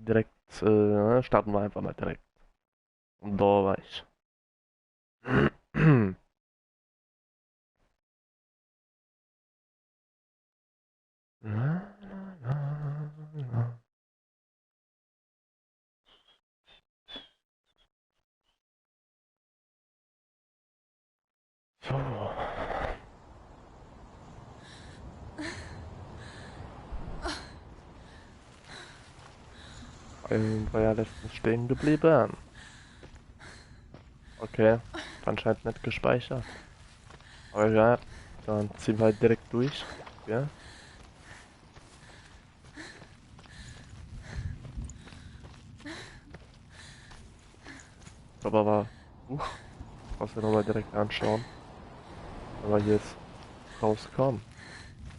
direkt, starten wir einfach mal direkt. Und da war ich. So. War ja letztens stehen geblieben. Okay, anscheinend nicht gespeichert. Aber ja, dann ziehen wir halt direkt durch. Ja. Aber muss ich nochmal direkt anschauen. Aber hier ist rauskommen.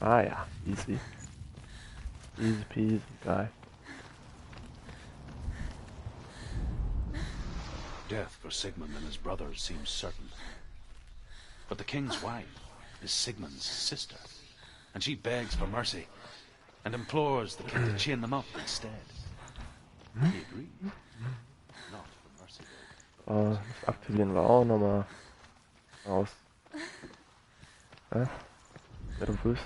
Ah ja, easy. Easy peasy, geil. Death for Sigmund and his brothers seems certain. But the king's wife is Sigmund's sister, and she begs for mercy and implores the king to chain them up instead. He agrees. Not for mercy. Das aktivieren wir auch nochmal aus. Wer du wisst.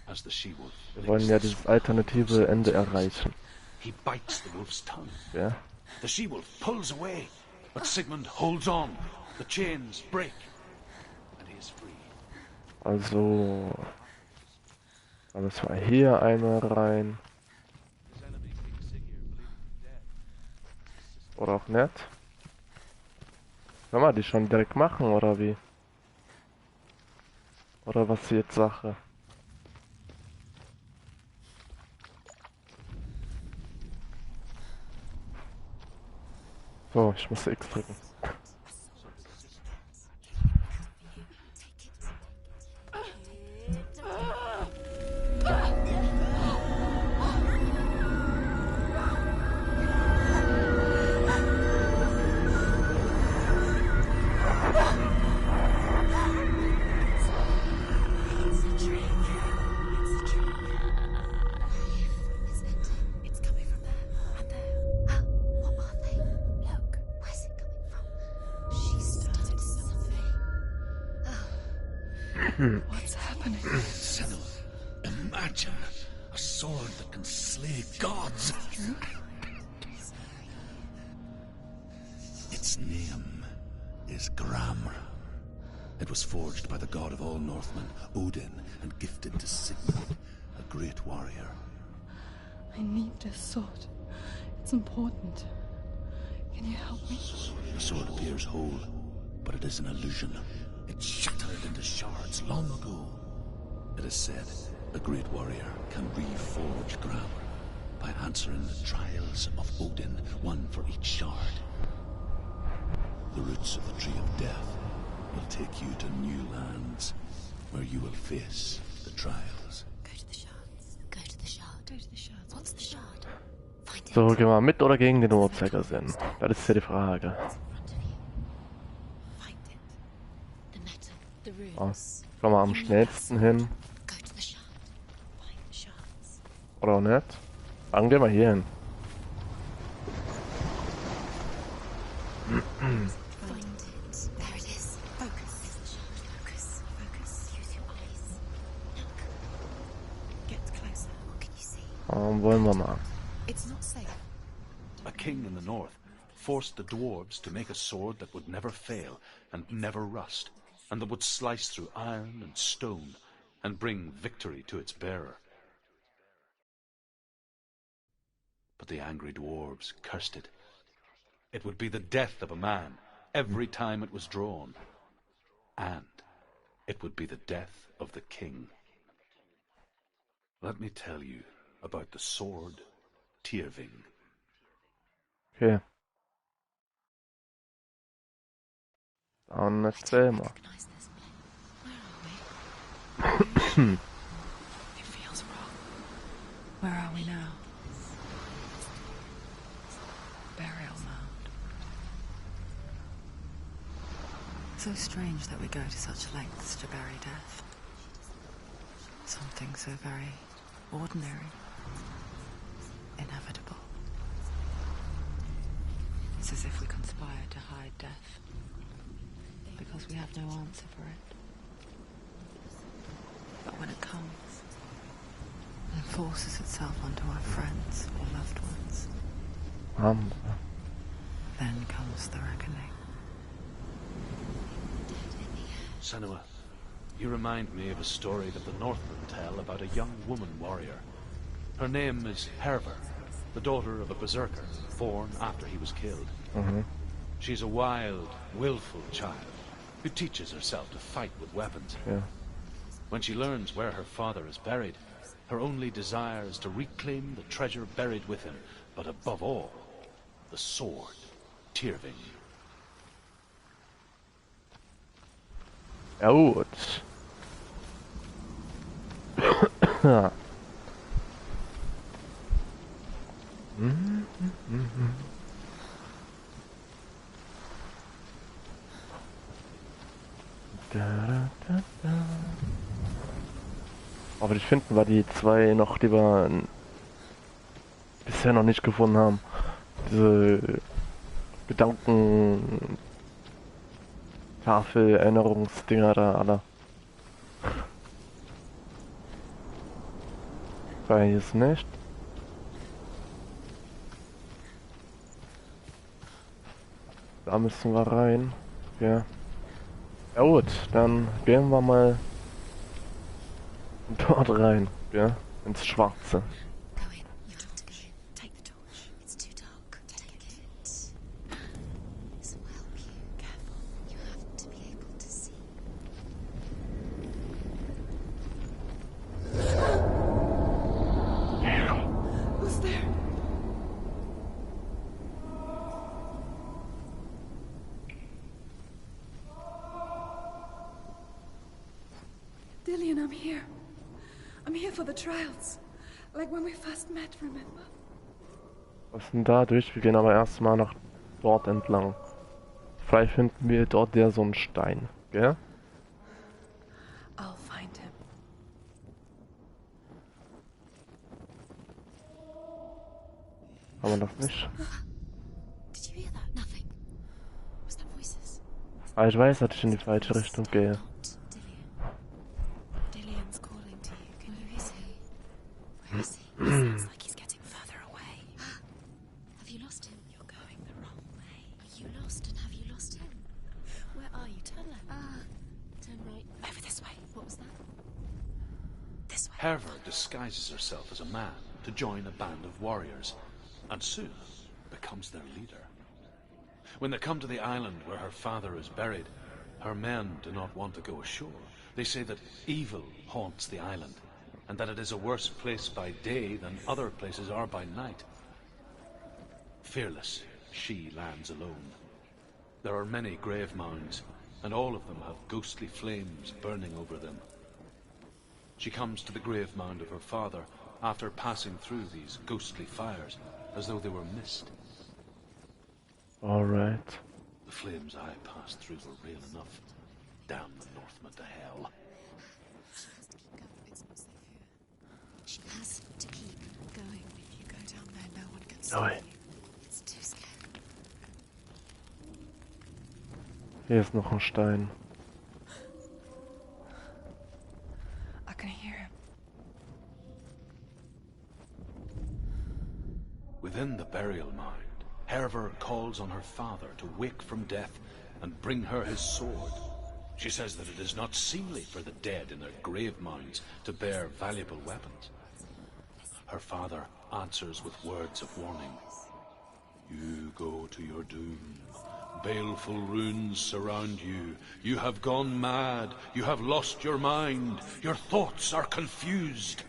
As the she-wolf Wir wollen ja dieses alternative Ende erreichen. he bites the wolf's tongue. Ja. The she-wolf pulls away, but Sigmund holds on. The chains break, and he is free. Also. Da müssen wir hier einmal rein. Oder auch nicht. Können wir die schon direkt machen, oder wie? Oder was ist jetzt Sache? So, ich muss X drücken. What's happening? Senua, imagine a sword that can slay gods. True? Its name is Gramr. It was forged by the god of all Northmen, Odin, and gifted to Sigmund, a great warrior. I need this sword. It's important. Can you help me? The sword appears whole, but it is an illusion. It shattered into shards long ago. It is said a great warrior can reforge Gramr by answering the trials of Odin, one for each shard. The roots of the Tree of Death will take you to new lands, where you will face the trials. Go to the shards. Go to the shard. Go to the shards. What's the shard? Find it. So, gehen wir mit oder gegen den Uhrzeigersinn? Das ist ja die Frage. In front of you. Find it. The metal. The runes. Kommen wir am schnellsten hin. Go to the shard. Find the shards. Oder auch nicht? Dann gehen wir hier hin. Find it. There it is. Focus. There's the shard. Focus. Focus. Use your eyes. Look. Get closer. What can you see? Wollen wir mal. It's not safe. A king in the north forced the dwarves to make a sword that would never fail and never rust, and that would slice through iron and stone and bring victory to its bearer. But the angry dwarves cursed it. It would be the death of a man every time it was drawn, and it would be the death of the king. Let me tell you about the sword Tyrving. Okay. Dann erzähl mal. Recognize this place. Where are we? It feels wrong. Where are we now? Burial mound. So strange that we go to such lengths to bury death. Something so very ordinary. Inevitable. It's as if we conspire to hide death. Because we have no answer for it. But when it comes, and forces itself onto our friends or loved ones, then comes the reckoning. Senua, you remind me of a story that the Northmen tell about a young woman warrior. Her name is Herver, the daughter of a berserker, born after he was killed. She's a wild, willful child who teaches herself to fight with weapons. Yeah. When she learns where her father is buried, her only desire is to reclaim the treasure buried with him, but above all, the sword, Tyrving. Gut. Hoffentlich finden wir die zwei noch, die wir bisher noch nicht gefunden haben. Diese Gedankentafel, Erinnerungsdinger da alle. War hier ist nicht. Da müssen wir rein. Ja. Ja gut, dann gehen wir mal dort rein, ja, ins Schwarze. Go in. You have to go in. Take the torch. It's too dark. Take it. This will help you. Careful. You have to be able to see. Who's there? Dillian, I'm here. I'm here for the trials. Like when we first met, remember? Was ist denn dadurch? Wir gehen aber erstmal nach dort entlang. Vielleicht finden wir dort ja so einen Stein, gell? I'll find him. Haben wir das nicht? Did you hear that? Nothing. Was that voices? Aber ich weiß, dass ich in die falsche Richtung gehe. Not Dillian. Dillian's calling to you. Can you hear him? Where is he? It sounds like he's getting further away. Have you lost him? You're going the wrong way. Are you lost, and have you lost him? Where are you? Turn left. Turn right. Over this way. What was that? This way. Herver disguises herself as a man to join a band of warriors, and soon becomes their leader. When they come to the island where her father is buried, her men do not want to go ashore. They say that evil haunts the island, and that it is a worse place by day than other places are by night. Fearless, she lands alone. There are many grave mounds, and all of them have ghostly flames burning over them. She comes to the grave mound of her father after passing through these ghostly fires, as though they were mist. Alright. The flames I passed through were real enough. Damn the Northmen to hell. She has to keep going. If you go down there, no one can see Oi. you. It's too scary. Hier ist noch ein Stein. I can hear him. Within the burial mound, Herver calls on her father to wake from death and bring her his sword. She says that it is not seemly for the dead in their grave mounds to bear valuable weapons. Her father answers with words of warning. You go to your doom. Baleful runes surround you. You have gone mad. You have lost your mind. Your thoughts are confused.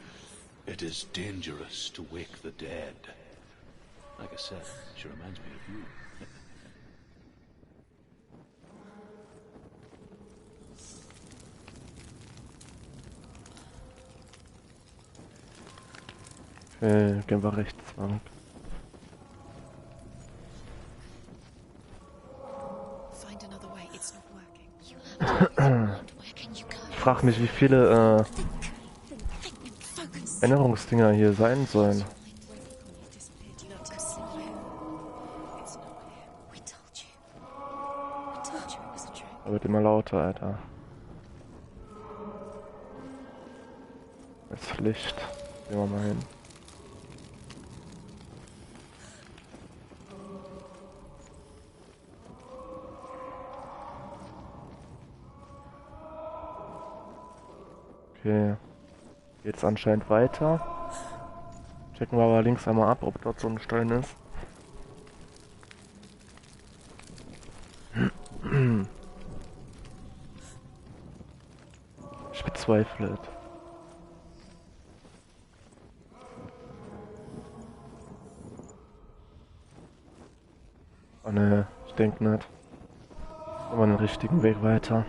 It is dangerous to wake the dead. Like I said, she reminds me of you. Gehen wir rechts lang. Find another way. It's not working. You have to find where can you go? Ich frage mich, wie viele Focus. Erinnerungsdinger hier sein sollen. Disappeared. You have to see where. It's not clear. We Da wird immer lauter, Alter. Das Licht. Gehen wir mal hin. Okay. Geht's anscheinend weiter. Checken wir aber links einmal ab, ob dort so ein Stein ist. Ich bezweifle es. Oh ne, ich denke nicht. Aber den richtigen Weg weiter.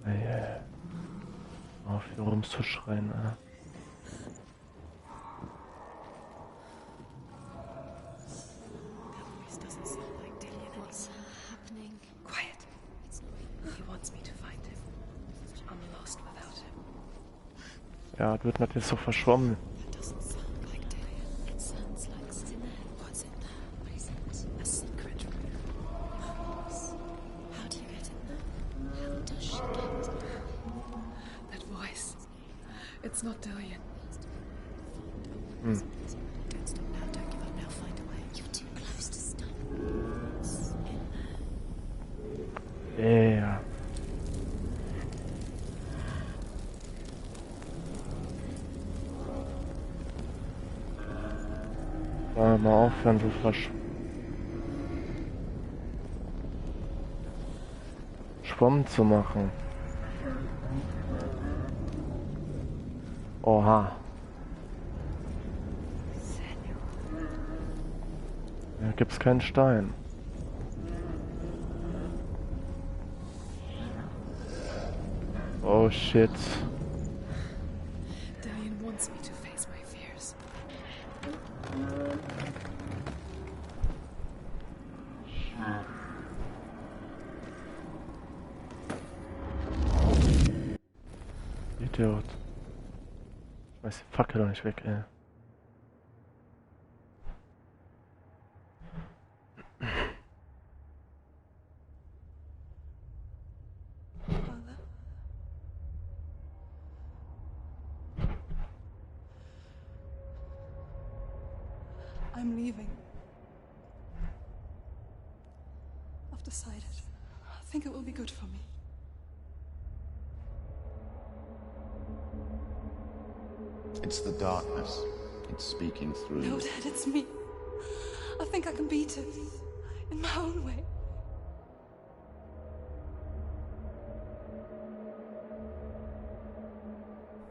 Ey, auf hier rumzuschreien, Alter. This doesn't sound like Dillian. What's happening? Quiet. It's not. He wants me to find him. I'm lost without him. Ja, das wird natürlich so verschwommen. That doesn't sound like Dillian. It sounds like what's in there. What's in there? What is it? A secret room. Yes. How do you get in there? How does she get in there? That voice. It's not Dillian. Don't stop now. Don't give up now. Find a way. You're too close to stop. What's in there? Ja. Mal aufhören zu verschwommen zu machen. Oha. Ja, gibt's keinen Stein. Oh shit. Dillian wants me to face my fears. Idiot. Schmeiß die Fackel doch nicht weg, ey. Father? I'm leaving. I've decided. I think it will be good for me. It's the darkness. It's speaking through No, you. Dad, it's me. I think I can beat it. In my own way.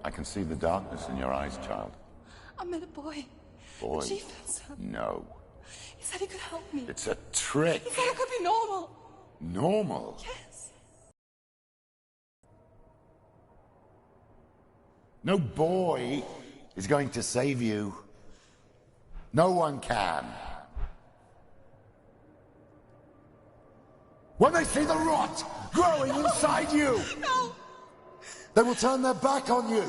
I can see the darkness in your eyes, child. I met a boy. Boy. The chieftain's son. No. He said he could help me. It's a trick. He said I could be normal. Normal. Yes. No boy is going to save you. No one can. When they see the rot growing inside you, No! they will turn their back on you.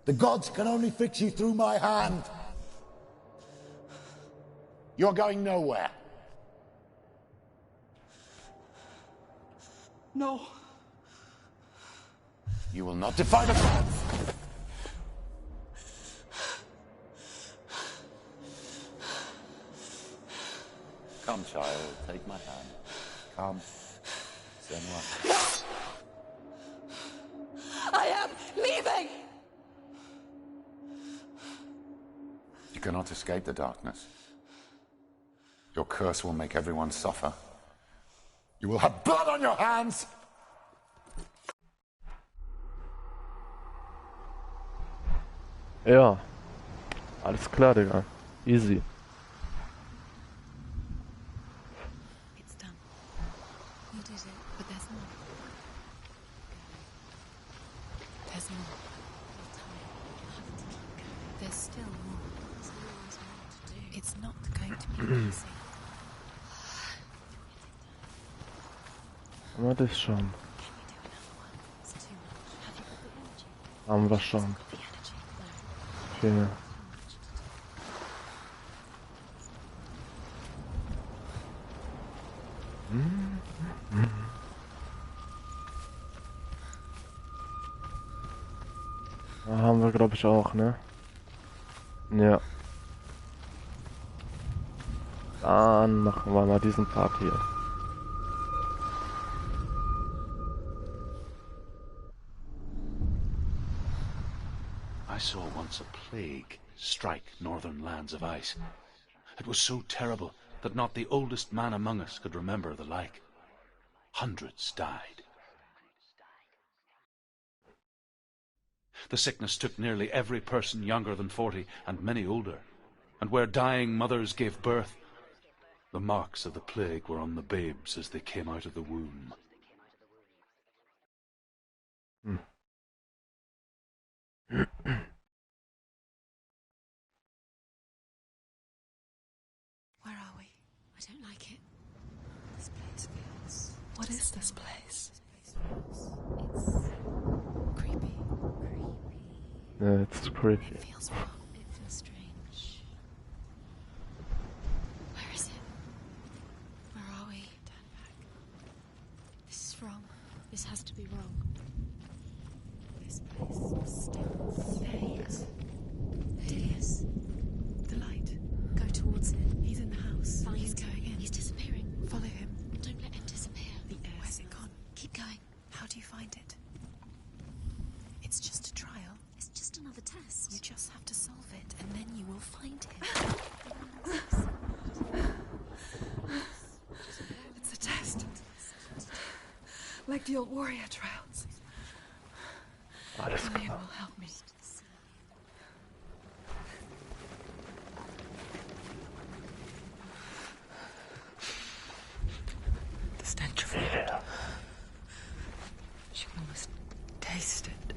The gods can only fix you through my hand. You're going nowhere. No. You will not defy the gods. Come, child, take my hand. Come. Senuas. I am leaving! You cannot escape the darkness. Your curse will make everyone suffer. You will have blood on your hands! Ja. Alles klar, Digga. Easy. It's done. You did it, but there's more. There's more. You're tired. You have to keep going. There's still more. There's always more to do. It's not going to be easy. Haben wir das schon? Can you do another one? It's too much. Have you got the energy? Haben wir schon. Got the energy? No. Okay. Da haben wir, glaube ich, auch, ne? Ja. Dann machen wir mal diesen Part hier. I saw once a plague strike northern lands of ice. It was so terrible that not the oldest man among us could remember the like. Hundreds died. The sickness took nearly every person younger than 40, and many older. And where dying mothers gave birth, the marks of the plague were on the babes as they came out of the womb. Where are we? I don't like it. This place feels... What is this place? It's creepy. Yeah, it's creepy. It feels wrong. It feels strange. Where is it? Where are we? Turn back. This is wrong. This has to be wrong. This place stinks. There he is. There he is. The light. Go towards it. He's in the house. Find He's going in. He's disappearing. Follow him. Don't let him disappear. The air. Where's it gone? Keep going. How do you find it? It's just a trial. It's just another test. You just have to solve it, and then you will find him. It's a test. Like the old warrior trials. Alles Lillian klar. will help me. The stench of it. She can almost taste it.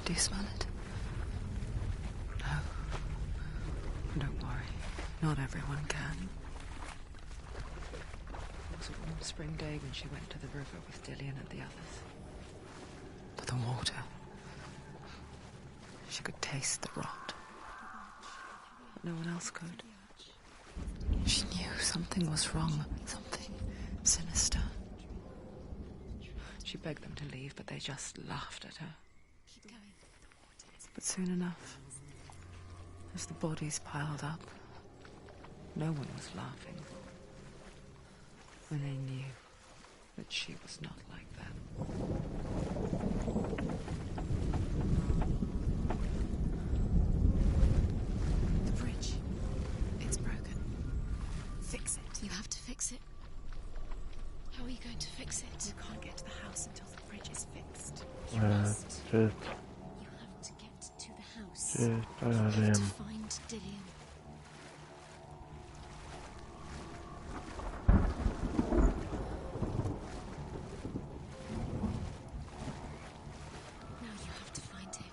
Do you smell it? No. Don't worry. Not everyone can. It was a warm spring day when she went to the river with Dillian and the others. But the water... She could taste the rot. But no one else could. She knew something was wrong. Something sinister. She begged them to leave, but they just laughed at her. Keep going. But soon enough, as the bodies piled up, no one was laughing. When they knew that she was not like that. The bridge. It's broken. Fix it. You have to fix it. How are you going to fix it? You can't get to the house until the bridge is fixed. Shit. You have to get to the house. Shit, You have to find Dillian. Now you have to find him.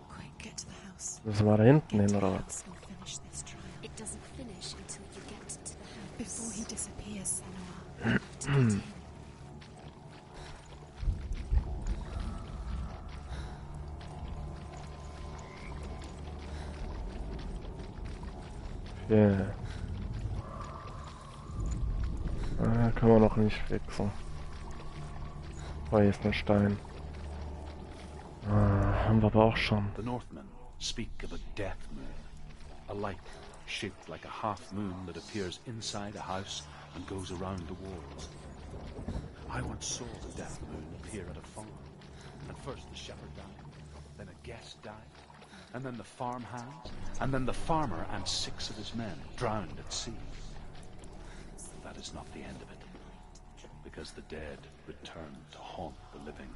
Quick, get to the house. Müssen wir da hinten Get hin, to the oder was? house and finish this trial. It doesn't finish until you get to the house. Before he disappears, Senua. You have to get in. Yeah. Kann man noch nicht fixen. Oh, hier ist ein Stein. Haben wir aber auch schon. The Northmen speak of a death moon, a light shaped like a half moon that appears inside a house and goes around the walls. I once saw the death moon appear at a farm, and first the shepherd died, then a guest died, and then the farmhand, and then the farmer and 6 of his men drowned at sea. That is not the end of it, because the dead return to haunt the living.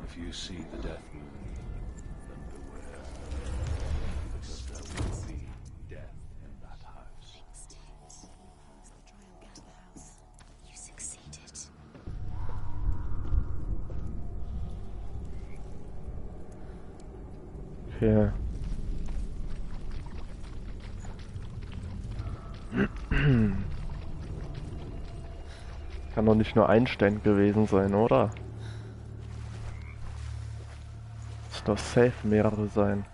If you see the death moon, then beware, because there will be death in that house. Get to the house. You succeeded. Okay. Kann doch nicht nur ein Stein gewesen sein, oder? Muss doch safe mehrere sein.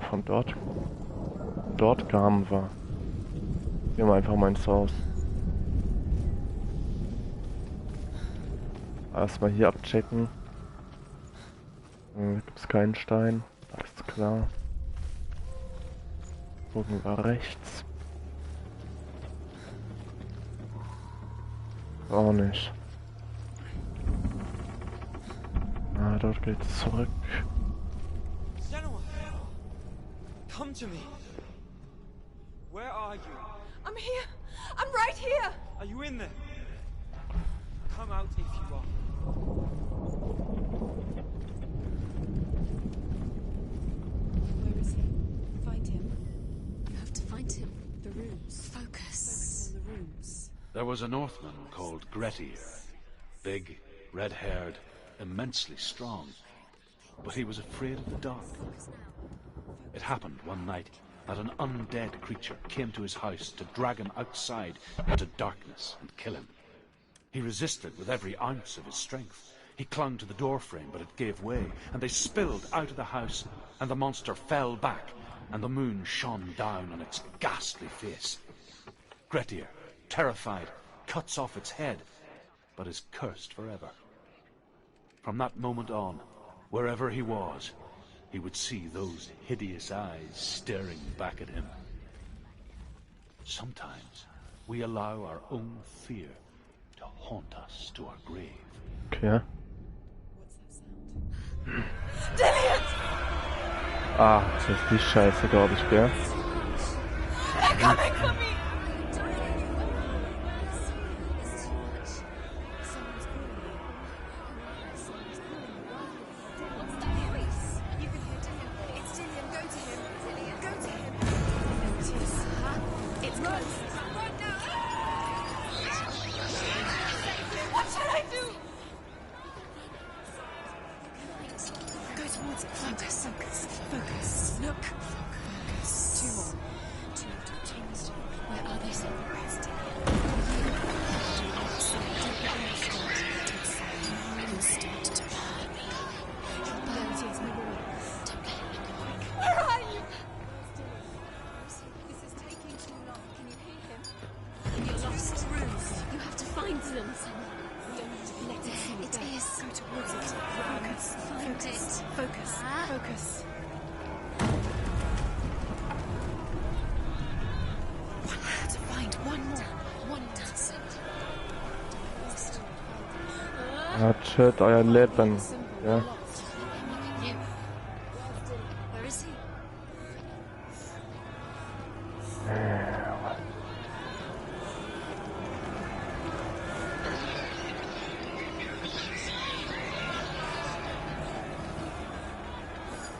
Von dort kamen wir. Gehen wir einfach mal ins Haus. Erstmal hier abchecken. Gibt es keinen Stein. Alles klar. Gucken wir rechts. Auch nicht. Ah, dort geht's zurück. Senua, come to me. Where are you? I'm here! I'm right here! Are you in there? Come out if you are. Where is he? Find him. You have to find him. The runes. Focus on the runes. There was a Northman called Grettir. Big, red-haired, immensely strong. But he was afraid of the dark. It happened one night that an undead creature came to his house to drag him outside into darkness and kill him. He resisted with every ounce of his strength. He clung to the doorframe, but it gave way, and they spilled out of the house, and the monster fell back, and the moon shone down on its ghastly face. Grettir, terrified, cuts off its head, but is cursed forever. From that moment on, wherever he was, he would see those hideous eyes staring back at him. Sometimes we allow our own fear to haunt us to our grave. Okay. Dillion! Ah, das ist die Scheiße, glaube ich, gell? They're coming for me! What should I do? Go towards it. Focus. Focus. Look. Focus. Two more. Two more. Where are they? Where are you? This is taking too long. Can you hear him? You're lost. You have to find them. Let it see. It is. Go towards it. Focus. Find it. Focus. Focus. I have to find one more. One dozen. Ja, chillt euer Leben. Ja. Where is he?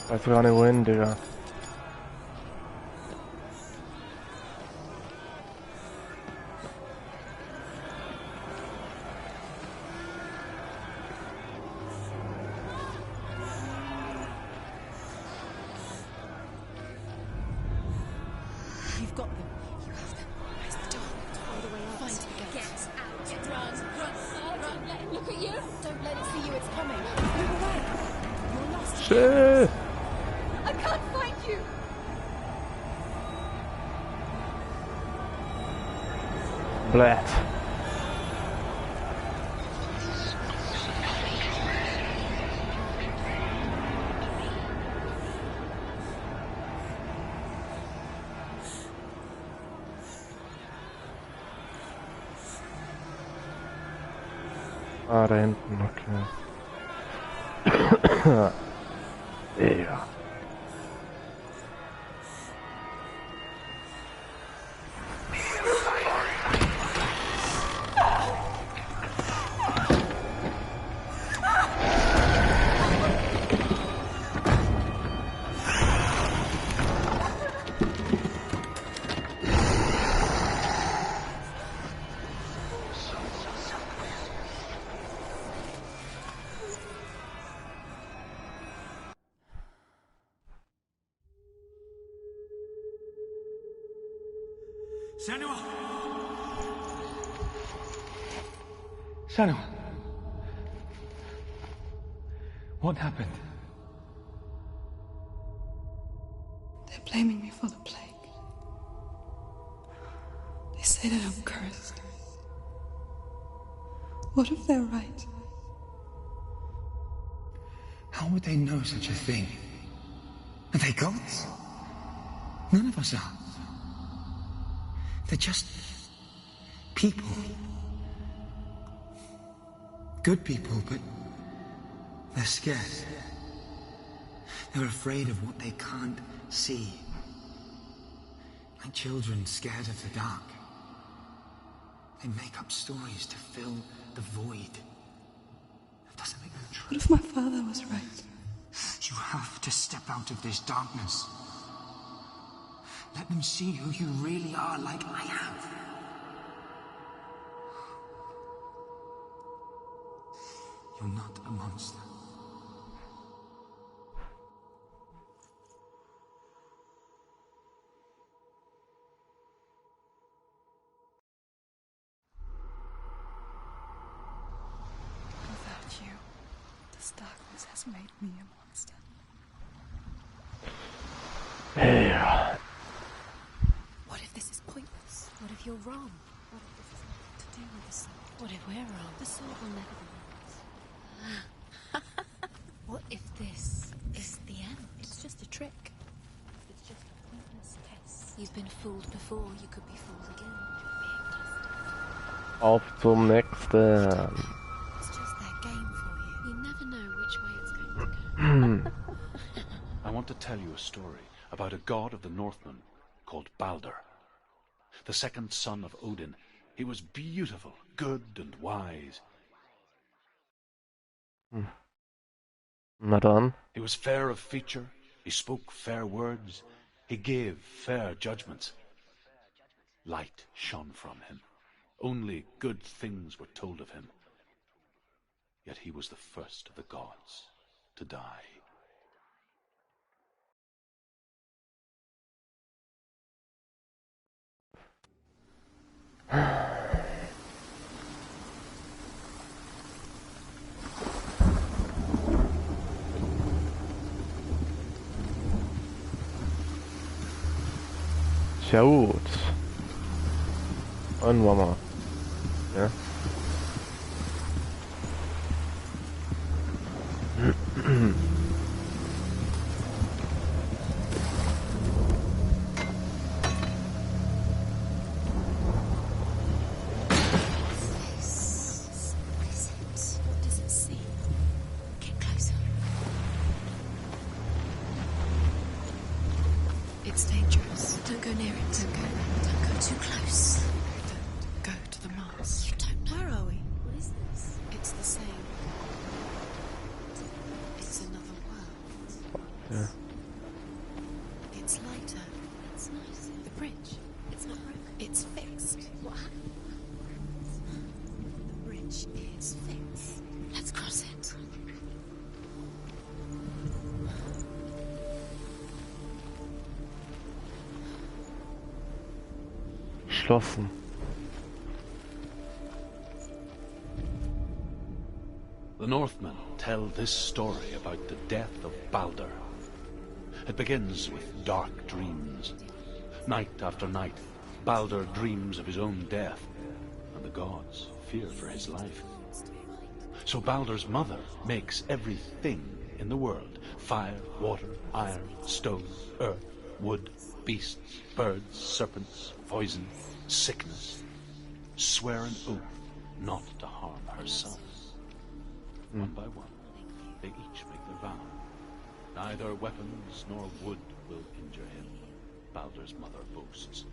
Weiß gar nicht wohin, Digga. You've got them. You have them. Where's the door? Find a way out. Find the gate. Get out. Run. Let it look at you. Don't let it see you. It's coming. Move away. You're lost. Shit! I can't find you. Blätt. Ah, da hinten, okay. Digga. Senua! Senua! What happened? They're blaming me for the plague. They say that I'm cursed. What if they're right? How would they know such a thing? Are they gods? None of us are. They're just people. Good people, but they're scared. They're afraid of what they can't see. Like children scared of the dark. They make up stories to fill the void. That doesn't make them true. What if my father was right? You have to step out of this darkness. Let them see who you really are, like I have. You're not a monster. Without you, this darkness has made me a monster. Ja. What if this is pointless? What if you're wrong? What if this has nothing to do with the sword? What if we're wrong? The sword will never be yours. What if this is the end? It's just a trick. It's just a pointless test. You've been fooled before, you could be fooled again. You're being tested. Auf zum nächsten. It's just their game for you. You never know which way it's going to go. I want to tell you a story about a god of the Northmen called Balder. The second son of Odin. He was beautiful, good and wise. Na dann. He was fair of feature, he spoke fair words, he gave fair judgments. Light shone from him. Only good things were told of him. Yet he was the first of the gods to die. Tja gut. Und wollen wir. Ja. What is it? What does it see? Get closer. It's dangerous. Don't go near it. Don't go too close. Don't go to the mast. You don't know. Where are we? What is this? It's the same. It's another world. Ja. It's lighter. It's nice. The bridge. It's not broken. It's fixed. What happened? The bridge is fixed. Let's cross it. Geschlossen. The Northmen tell this story about the death of Balder. It begins with dark dreams. Night after night, Balder dreams of his own death, and the gods fear for his life. So Balder's mother makes everything in the world: fire, water, iron, stone, earth, wood, beasts, birds, serpents, poison, sickness. Swear an oath not to harm her sons. One by one, they each make their vow. Neither weapons nor wood will injure him, Balder's mother boasts.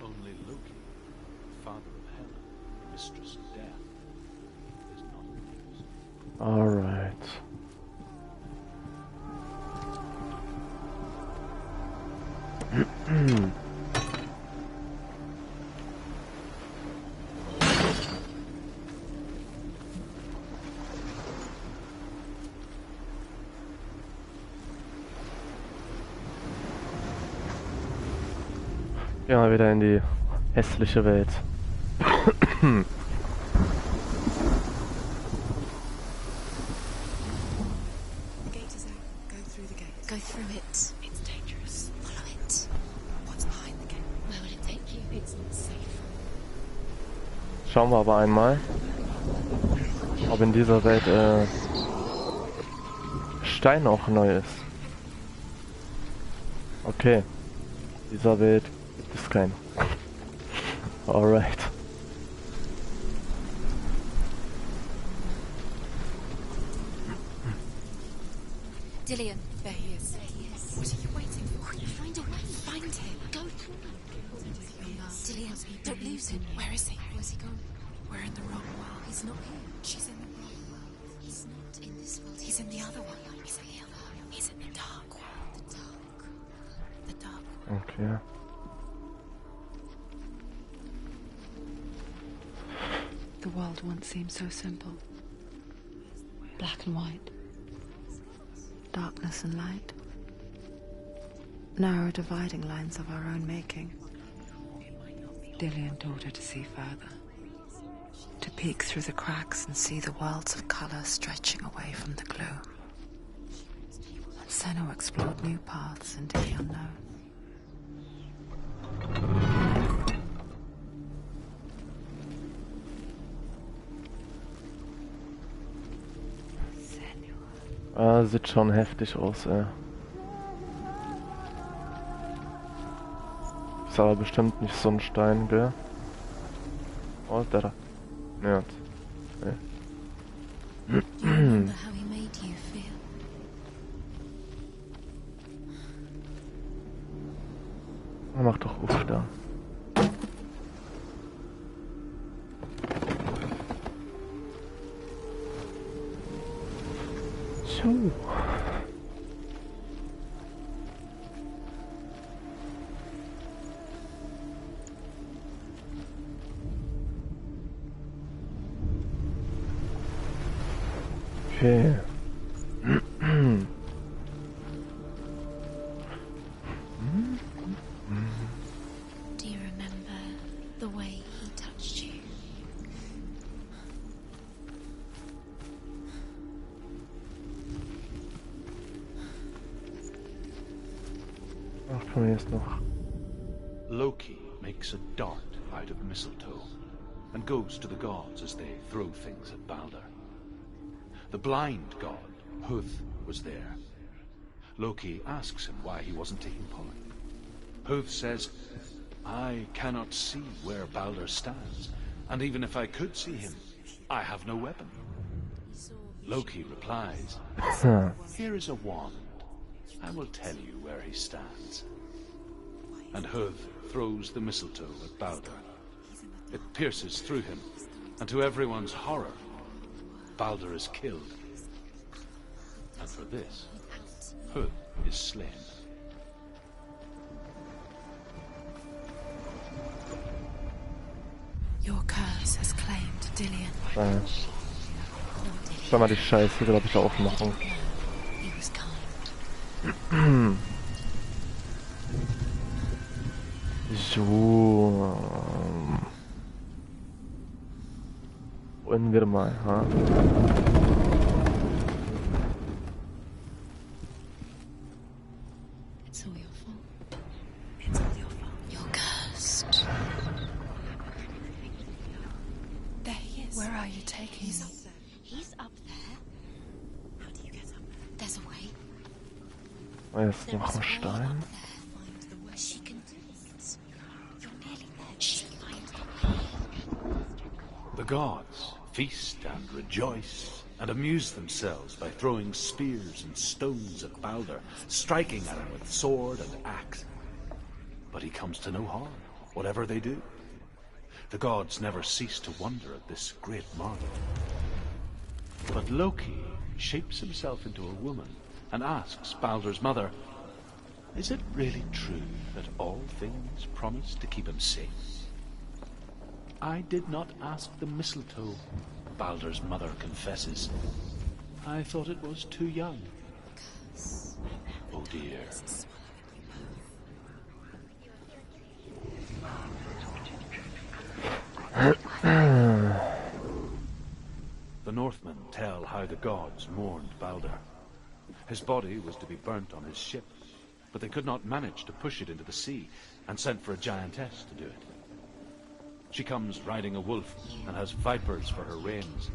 Only Loki, father of Hela, mistress of death, is not amused. Alright. Gehen wir wieder in die hässliche Welt. Go through it. It's dangerous. Follow it. What's behind the gate? Where will it take you? It's not safe. Schauen wir aber einmal, ob in dieser Welt Stein auch neu ist. Okay, in dieser Welt gibt es keinen. Alright. Dillion, there he is. What are you waiting for? Find a way. Find him. Go through. Dillion, don't lose him. Where is he? Where's he gone? We're in the wrong world. He's not here. She's in the wrong world. He's not in this world. He's in the other one. He's in the other. He's in the dark world. The dark. The dark world. Okay. The world once seemed so simple. Black and white. Darkness and light. Narrow dividing lines of our own making. Dillion taught her to see further. To peek through the cracks and see the worlds of color stretching away from the gloom. And Senua explored new paths into the unknown. Sieht schon heftig aus, ey. Ist aber bestimmt nicht so ein Stein, gell? Oh, der da. Ja. Nee. Remember how he made you feel? Mach doch Ruf da. So. Okay. Do you remember the way he touched you? Ach, komm jetzt noch. Loki makes a dart out of mistletoe and goes to the gods as they throw things at Balder. The blind god, Huth, was there. Loki asks him why he wasn't taking part. Huth says, I cannot see where Balder stands, and even if I could see him, I have no weapon. Loki replies, Here is a wand. I will tell you where he stands. And Huth throws the mistletoe at Balder. It pierces through him, and to everyone's horror, Balder is killed. And for this, Huth is slain. Your curse has claimed Dillion. Schau mal die Scheiße, glaube ich, aufmachen. He was kind. So. Wollen wir mal, ha? It's all your fault. It's all your fault. You're cursed. There he is. Where are you taking me? He's up there. How do you get up there? There's a way. Jetzt noch ein Stein. She can do it. You're nearly there. She finds the way. The gods feast and rejoice and amuse themselves by throwing spears and stones at Balder, striking at him with sword and axe. But he comes to no harm, whatever they do. The gods never cease to wonder at this great marvel. But Loki shapes himself into a woman and asks Balder's mother, Is it really true that all things promise to keep him safe? I did not ask the mistletoe, Balder's mother confesses. I thought it was too young. Oh dear. The Northmen tell how the gods mourned Balder. His body was to be burnt on his ship, but they could not manage to push it into the sea, and sent for a giantess to do it. She comes riding a wolf and has vipers for her reins.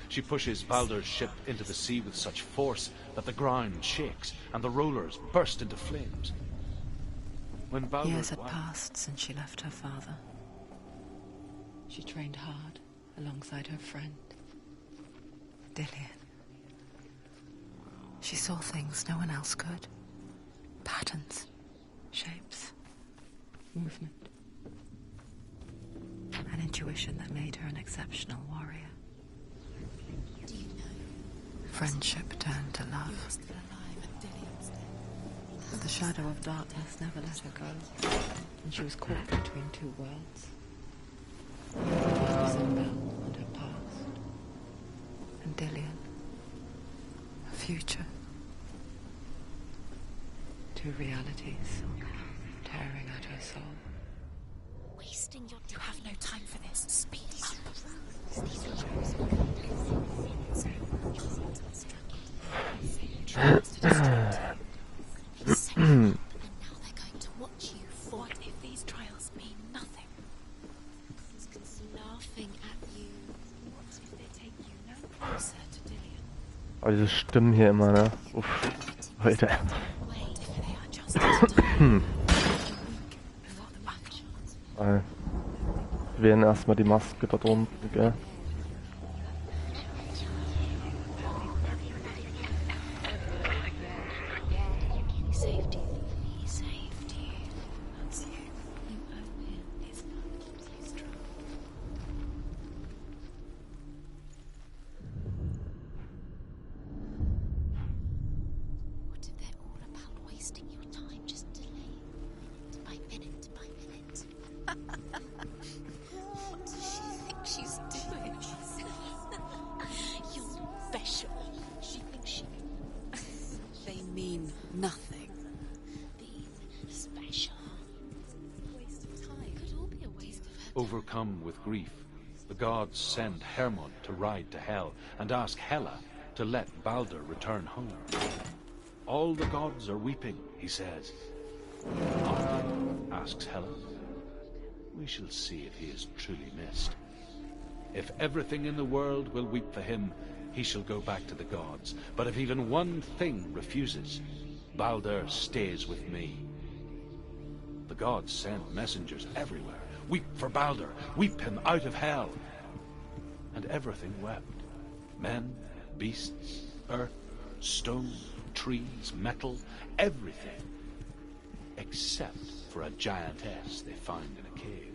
She pushes Balder's ship into the sea with such force that the ground shakes and the rollers burst into flames. When Balder's Years had wife... passed since she left her father. She trained hard alongside her friend, Dillian. She saw things no one else could. Patterns, shapes, movement. An intuition that made her an exceptional warrior. Do you know? Friendship turned to You're love. still alive and Dillian's dead. But the shadow of darkness never let her go, and she was caught between two worlds. Isabel and her past, and Dillian, her future. Two realities tearing at her soul. Wasting your time. You have no time for this. Speed up. And now they're going to watch you. What if these trials mean nothing? Laughing at you. What if they take you no closer to Dillian? Aber diese Stimmen hier immer, ne? Uff. Leute. Wait if they are just before the battle. Wir wählen erstmal die Maske dort unten, gell? He saved you. He saved you. That's you. You owe him. His love keeps you strong. What if they're all about wasting your time, just delaying minute by minute by minute? What does she think she's doing? You're special. She thinks she They mean nothing. being special. Waste of time. Could all be a waste of her. Overcome with grief, the gods send Hermod to ride to Hel and ask Hela to let Balder return home. All the gods are weeping, he says. Are they? Asks Hela. We shall see if he is truly missed. If everything in the world will weep for him, he shall go back to the gods. But if even one thing refuses, Balder stays with me. The gods send messengers everywhere. Weep for Balder, weep him out of hell. And everything wept. Men, beasts, earth, stone, trees, metal, everything. Except for a giantess they found in a cave.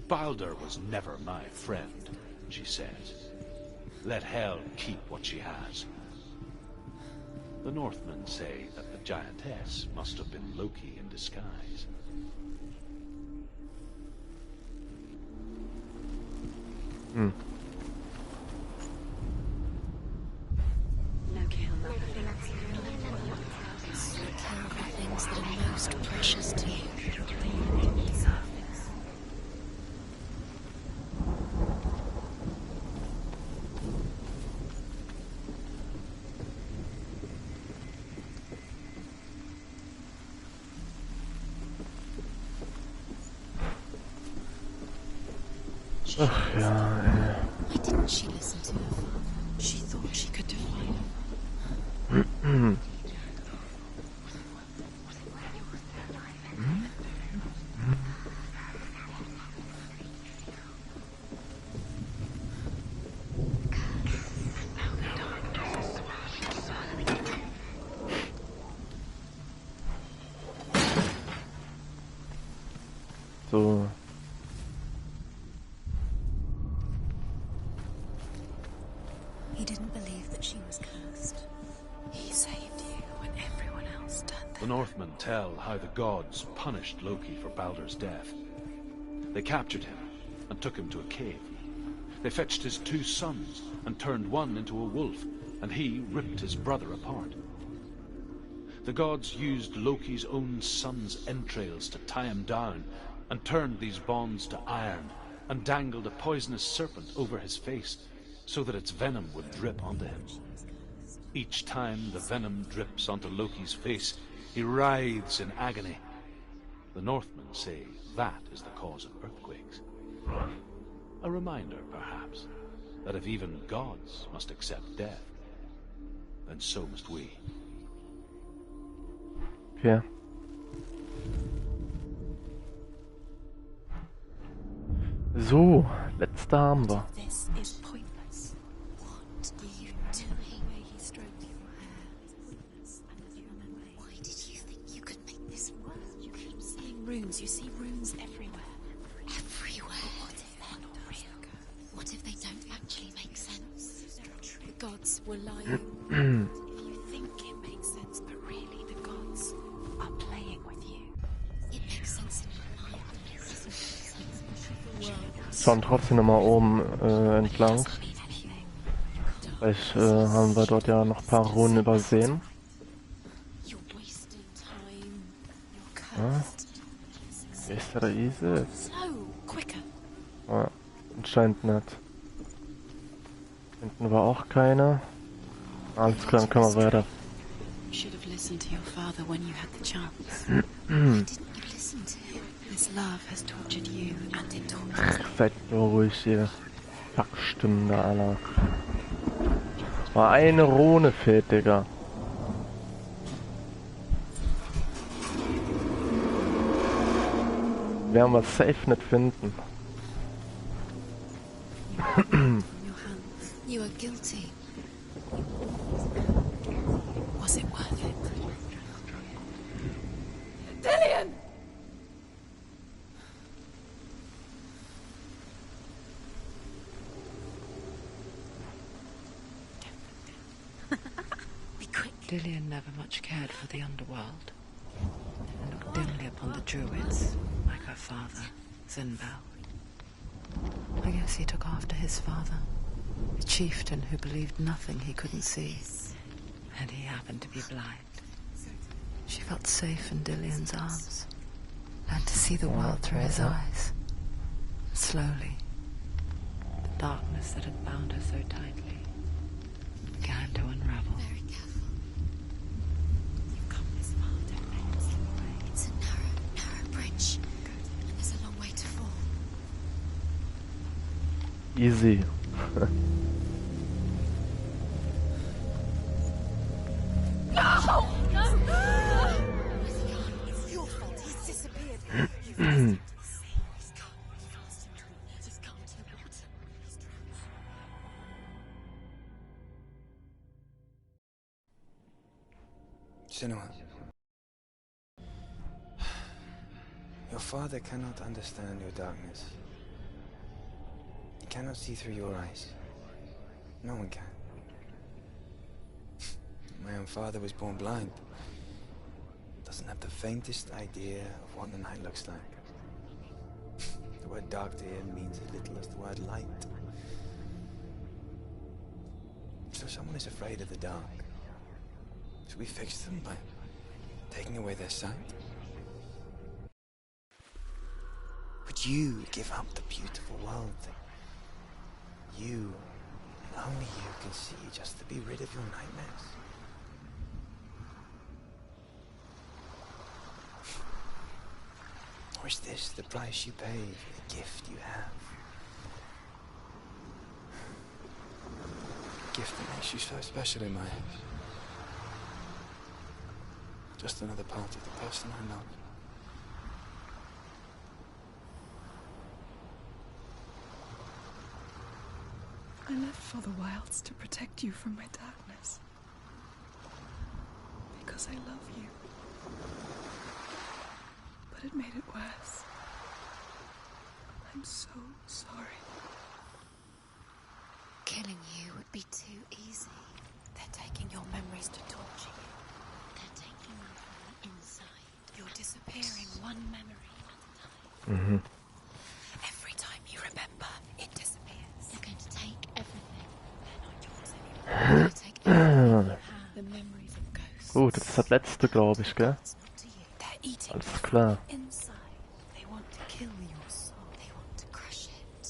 Balder was never my friend, she says. Let Hel keep what she has. The Northmen say that the giantess must have been Loki in disguise. Kill the things that are most precious to you. Ach ja, ey. Why didn't she listen to her father? She thought she could defy him. So. He didn't believe that she was cursed. He saved you when everyone else turned The their Northmen tell how the gods punished Loki for Balder's death. They captured him and took him to a cave. They fetched his 2 sons and turned one into a wolf, and he ripped his brother apart. The gods used Loki's own son's entrails to tie him down and turned these bonds to iron and dangled a poisonous serpent over his face so that its venom would drip onto him. Each time the venom drips onto Loki's face, he writhes in agony. The Northmen say that is the cause of earthquakes. A reminder, perhaps, that if even gods must accept death, then so must we. Okay. So, letzte haben wir. This is pointless. What are you doing? He stroked your hair. Why did you think you could make this work? You keep seeing runes. You see runes everywhere. Everywhere. What if they're not real? What if they don't actually make sense? The gods were lying. If you think it makes sense, but really the gods are playing with you. It makes sense in your mind. It doesn't make sense. Schauen trotzdem nochmal oben entlang. Vielleicht haben wir dort ja noch ein paar Runen übersehen. Ja. Ist der easy? Ja, anscheinend nicht. Hinten war auch keine. Alles klar, dann können wir weiter. Seid nur ruhig hier. Packstimmen da, Alter. Mal eine Rune fehlt, Digga. Werden wir safe nicht finden. You are guilty. Was it worth it? Dillion! Be quick. Dillion never much cared for the underworld, and looked dimly upon the druids, like her father, Zinbel. I guess he took after his father, a chieftain who believed nothing he couldn't see, and he happened to be blind. She felt safe in Dillion's arms, learned to see the world through his eyes. Slowly, the darkness that had bound her so tightly began to unravel. Very careful. You've come this far, don't make mistakes. It's a narrow bridge, and there's a long way to fall. Easy. No! It's your fault. He's disappeared. He's gone. He's gone to the water. Senua. Your father cannot understand your darkness. He cannot see through your eyes. No one can. My own father was born blind. Doesn't have the faintest idea of what the night looks like. The word dark to him means as little as the word light. So someone is afraid of the dark. Should we fix them by taking away their sight? Would you give up the beautiful world that you, and only you, can see just to be rid of your nightmares? Or is this the price you pay for the gift you have? A gift that makes you so special in my eyes. Just another part of the person I love. I left for the wilds to protect you from my darkness. Because I love you. But it made it worse. I'm so sorry. Killing you would be too easy. They're taking your memories to torture you. They're taking you from the inside. You're disappearing one memory at a time. Every time you remember, it disappears. They're going to take everything. They're not yours anymore. They're going to take everything you have. The memories of ghosts. Gut, das ist das letzte, glaube ich, gell? Alles klar. Inside. They want to kill your soul. They want to crush it.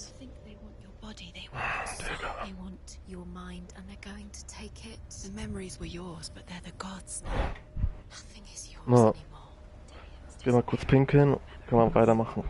They want your mind and they're going to take it. The memories were yours, but they're the gods now. Nothing is yours Na, anymore. geh mal kurz pinkeln, können wir weitermachen.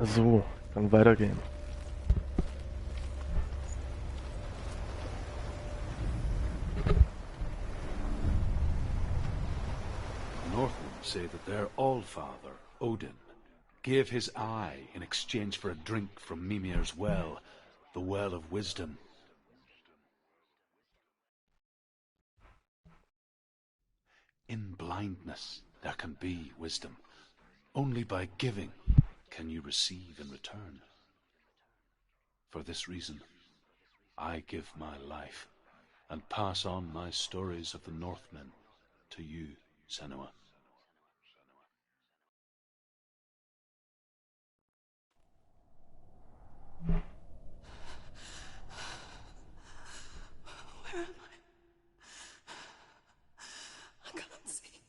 So, kann weitergehen. Northmen say that their Allfather, Odin, gave his eye in exchange for a drink from Mimir's well, the Well of Wisdom. In blindness there can be wisdom. Only by giving can you receive in return. For this reason, I give my life and pass on my stories of the Northmen to you, Senua. Where am I? I can't see.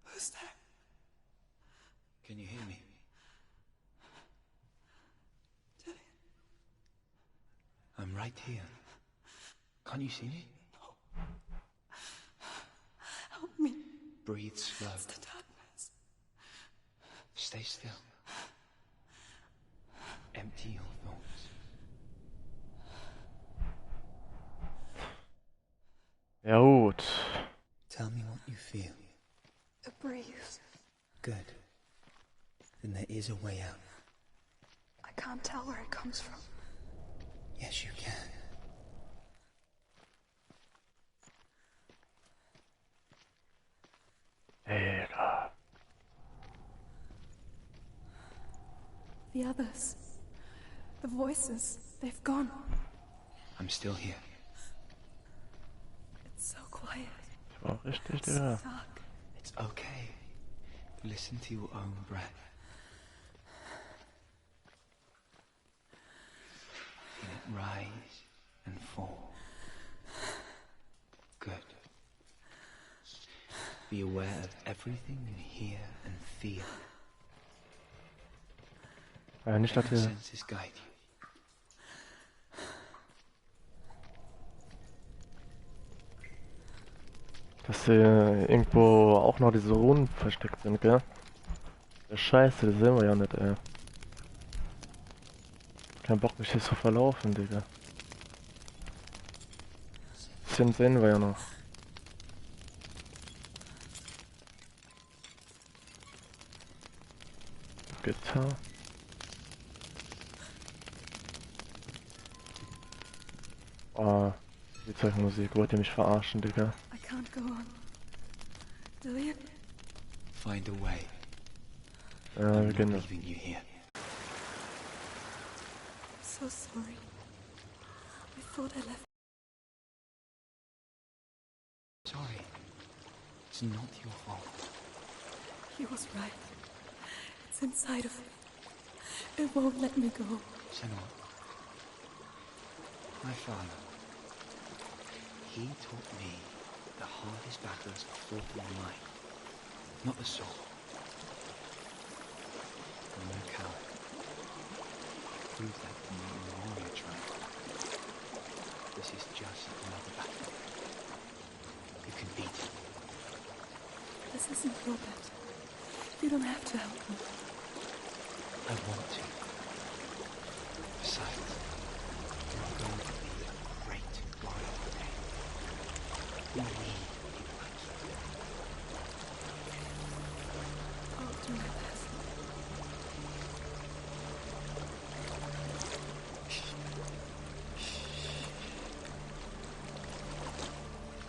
Who's there? Can you hear me? I'm right here. Can't you see me? Help me. Breathe slow. It's the darkness. Stay still. Empty your thoughts. Ja gut. Tell me what you feel. A breeze. Good. Then there is a way out. I can't tell where it comes from. Yes, you can. Egal. The others. The voices, they've gone. I'm still here. It's so quiet. Das war auch richtig, So Digga. dark. It's okay. Listen to your own breath. Feel it rise and fall. Good. Be aware of everything you hear and feel. Ja, nicht, dass Let your ihr... senses guide you. Dass hier irgendwo auch noch diese Runen versteckt sind, gell? Ja, Scheiße, das sehen wir ja nicht, ey. Kein Bock, mich hier zu verlaufen, Digga. Bisschen sehen wir ja noch. Gitarre. Oh, die Zeugmusik. Wollt ihr mich verarschen, Digga? I can't go on. Dillian? Find a way. Ja, I'm wir not gehen. leaving you here. I'm so sorry. I thought I left. Sorry. It's not your fault. He was right. It's inside of me. It won't let me go. Senua. My father. He taught me the hardest battles are fought in the mind, not the soul. I'm no coward. Prove that to me in the warrior tribe. This is just another battle. You can beat it. This isn't your bet. You don't have to help me. I want to. Besides, you're going to be a great warrior one day. We need people like you. I'll do my best.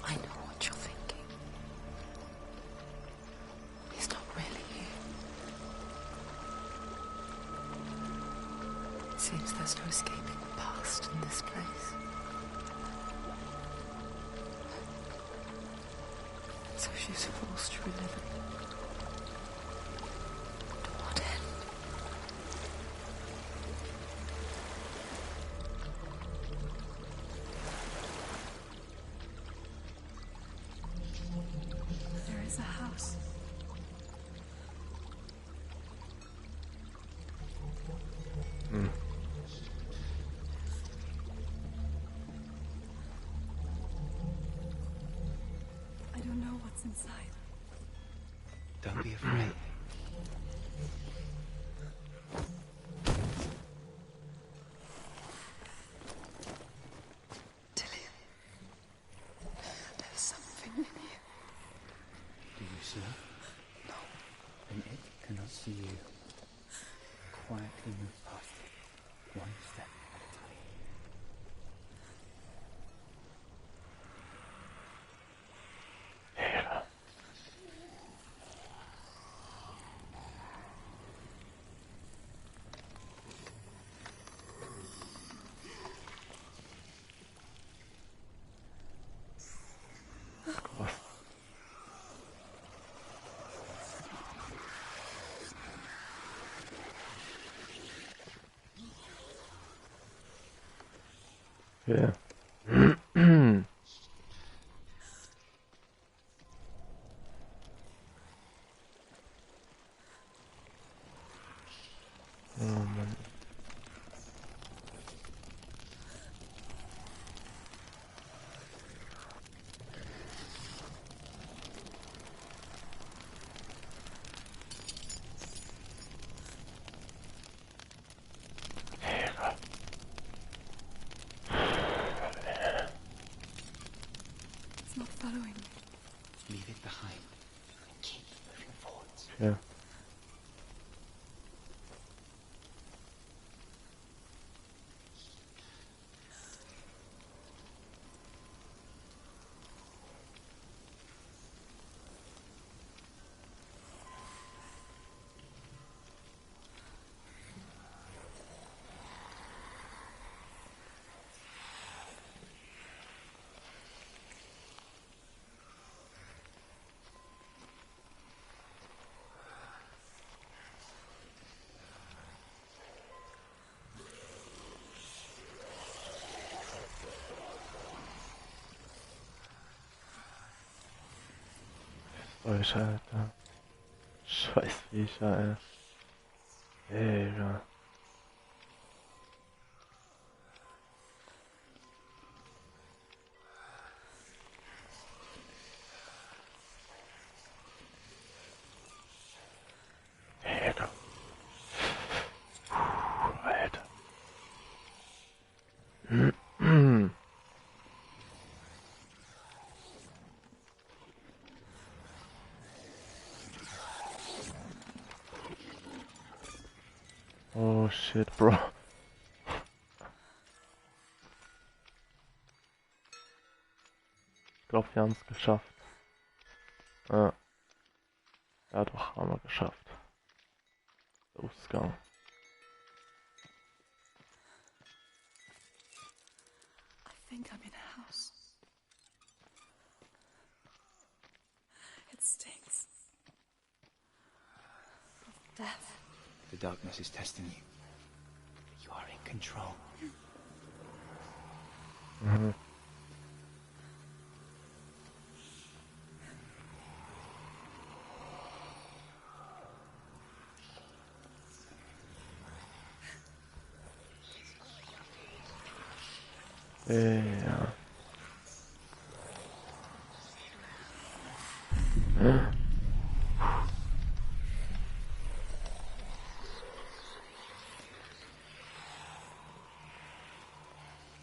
I know what you're thinking. He's not really here. It seems there's no escaping the past in this place. So she's forced to relive it. To what end? There is a house. I don't know what's inside. Don't be afraid. Dillian. There's something in here. Do you see it? No. Then it cannot see you. Quietly move past it, one step at a time. Ja. Oh Mann. It's not following me. Leave it behind. Keep moving forwards. Ja. Euch, Alter. Scheiß Viecher, ey. Digga. Digga. Alter. Oh shit, bro. Ich glaube, wir haben es geschafft. Ja. Ja, doch, haben wir geschafft. Ausgang. I think I'm in a house. It stinks. Of death. The darkness is testing you. You are in control. Mhm. Ja.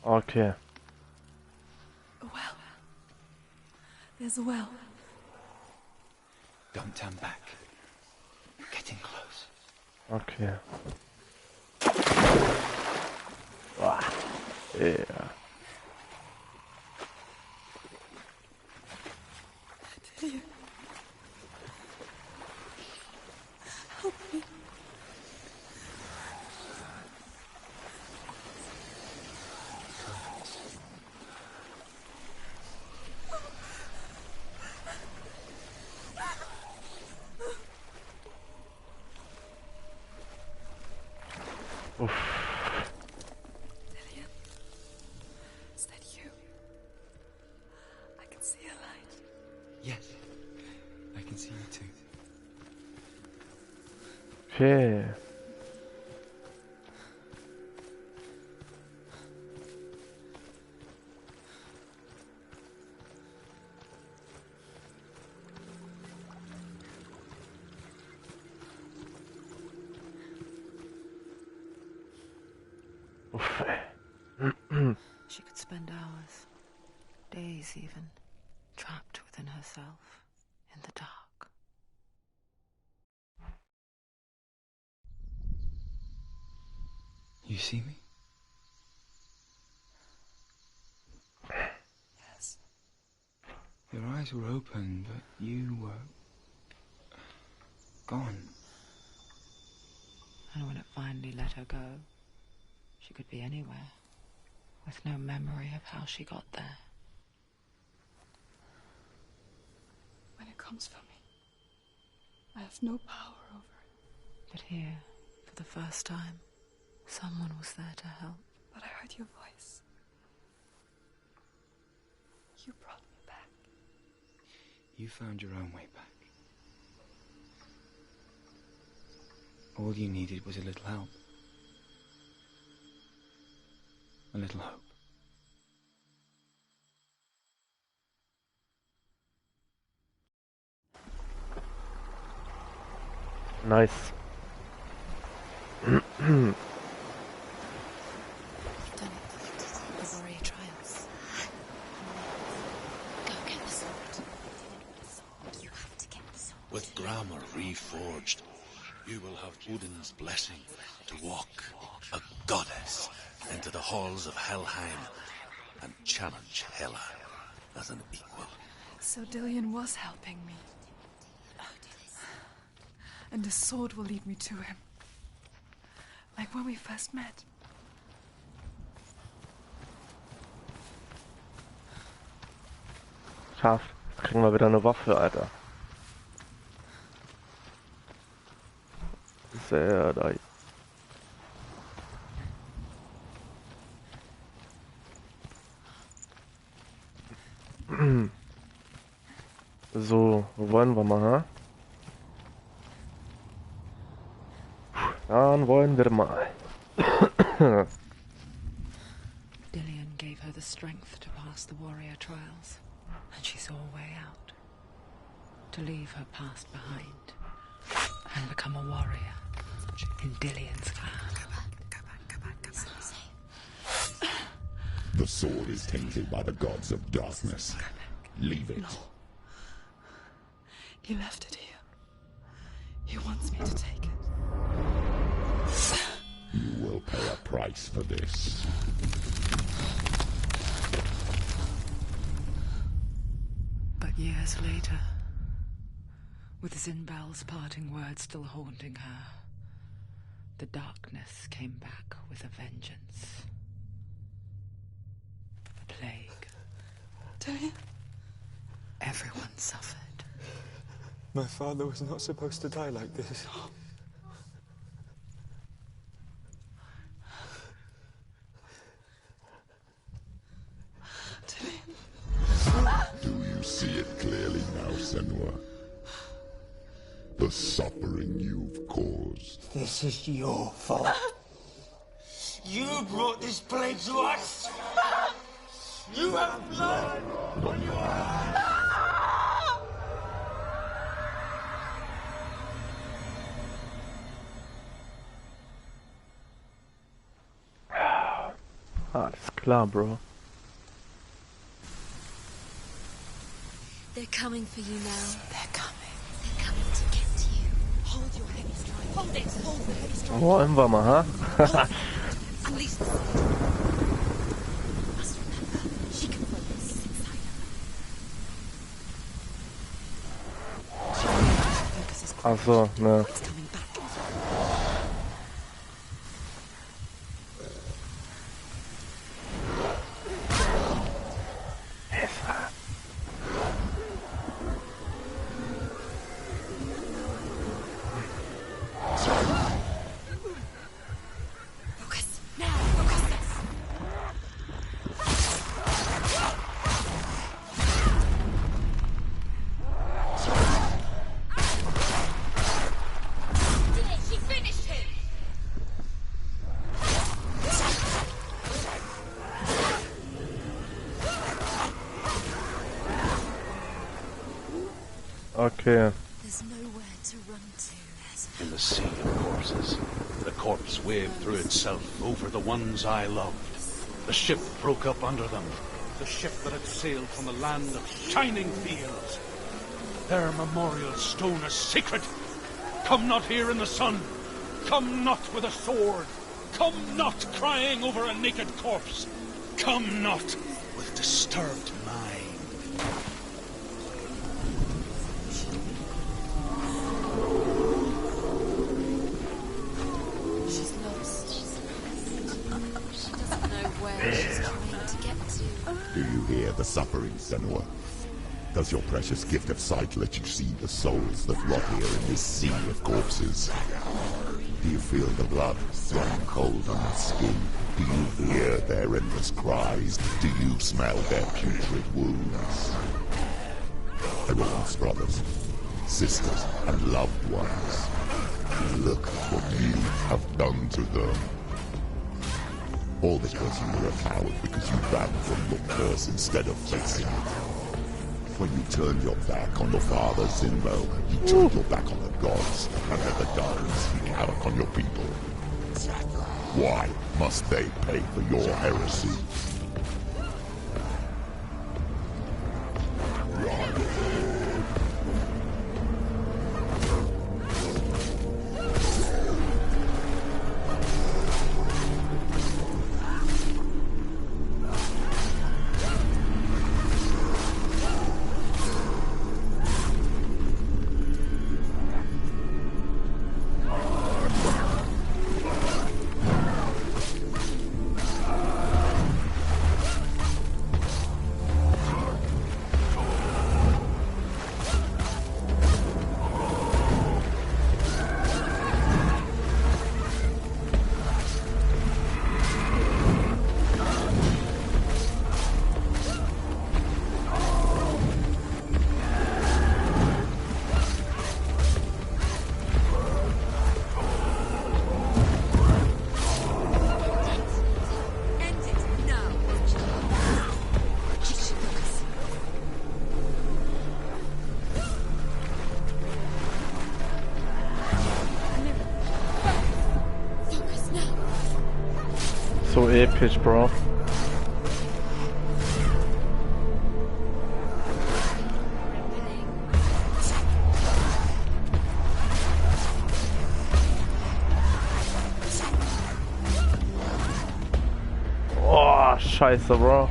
Okay. A well. There's a well. Don't turn back. We're getting close. Okay. Boah. Ja. Dillion. Help me. Uff. Dillion. Is that you? I can see a light. Yes. I can see you too. Okay. Uff, ey. She could spend hours, days even, trapped within herself, in the dark. You see me? Yes. Your eyes were open, but you were gone. And when it finally let her go, she could be anywhere, with no memory of how she got there. When it comes for me, I have no power over it. But here, for the first time, someone was there to help. But I heard your voice. You brought me back. You found your own way back. All you needed was a little help. A little hope. Nice. You've done it. The warrior triumphs. Go get the sword. You have to get the sword. With grammar reforged, you will have Odin's blessing to walk, a goddess, into the halls of Helheim and challenge Hela as an equal. So Dillion was helping me. And the sword will lead me to him. Like when we first met. Scharf. Jetzt kriegen wir wieder eine Waffe, Alter. Sehr nice. So, wo wollen wir mal, ha? Dann wollen wir mal. Dillion gave her the strength to pass the warrior trials, and she saw a way out. To leave her past behind and become a warrior in Dillion's clan. Go back. It's not safe. The sword is tainted by the gods of darkness. Leave it. No. He left it here. He wants me to take it. You will pay a price for this. But years later, with Zinbal's parting words still haunting her, the darkness came back with a vengeance. A plague. Dillion? Everyone suffered. My father was not supposed to die like this. Do you see it clearly now, Senua? The suffering you've caused. This is your fault. You brought this plague to us. You have blood on your hands. Alles klar, Bro. They're coming for you now. They're coming. They're coming to get you. Hold your heavy strike. Hold it. Hold the heavy strike. Wollen wir mal, ha? Unleash the sword. Must remember, she can focus inside her. Focus is Ach so, ne. It's coming back. Focus. Now. Focus this. She finished him. Okay. There's nowhere to run to. In the sea of corpses, the corpse waved through itself over the ones I loved. The ship broke up under them. The ship that had sailed from the land of shining fields. Their memorial stone is sacred. Come not here in the sun. Come not with a sword. Come not crying over a naked corpse. Come not with disturbed mind. She's lost. She doesn't know where she's trying to get to. Do you hear the suffering, Senua? Does your precious gift of sight let you see the souls that rot here in this sea of corpses? Do you feel the blood run cold on their skin? Do you hear their endless cries? Do you smell their putrid wounds? They were once brothers, sisters, and loved ones. Look what you have done to them. All because you were a coward, because you ran from your curse instead of facing it. When you turned your back on your father, Zinbo, you turned your back on the gods, and let the darkness wreak havoc on your people. Why must they pay for your heresy? episch, Bro. Oh, scheiße, Bro.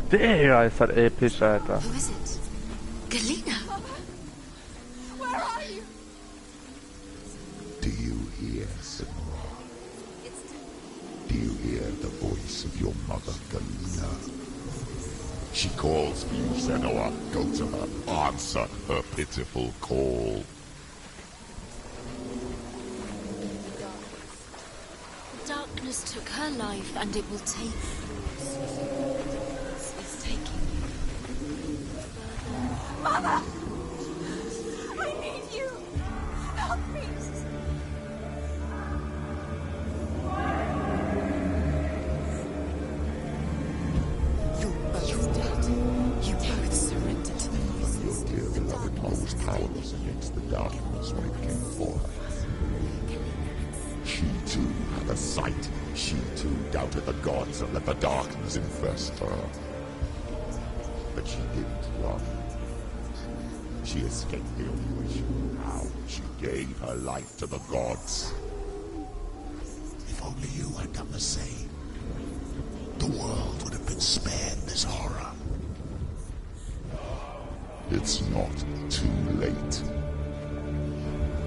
Digga, ist das episch, Alter. Who is it? Galena? Where are you? Do you hear, Senua? Do you hear the voice of your mother, Galena? She calls for you, Senua. Go to her. Answer her pitiful call. Darkness took her life, and it will take yours. It's taking you. Mother! I need you! Help me! You're dead. You both surrendered to the voices. Your dear beloved mother was powerless against the darkness when it came for her. She too had a sight. She too doubted the gods and let the darkness infest her. But she didn't run. She escaped the only way she knew how. She gave her life to the gods. If only you had done the same, the world would have been spared this horror. It's not too late.